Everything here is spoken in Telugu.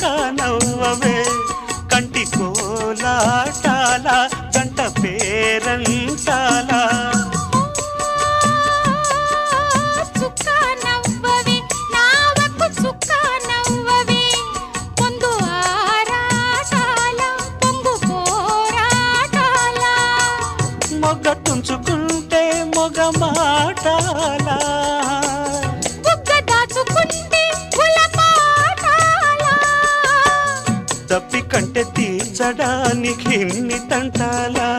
చుక్క నవ్వవే కంటి కోలాటాల గంట పేరంటాల చుక్క నవ్వవే నావకు చుక్క నవ్వవే పొందు ఆరాటాల పొంగు పోరాటాల మొగ్గ తుంచుకుంటే మొగ మాటాల బుగ్గ దాచుకుంటే గులపాటాల తప్పి కంటే తీర్చడానికి ఇన్ని తంటాలా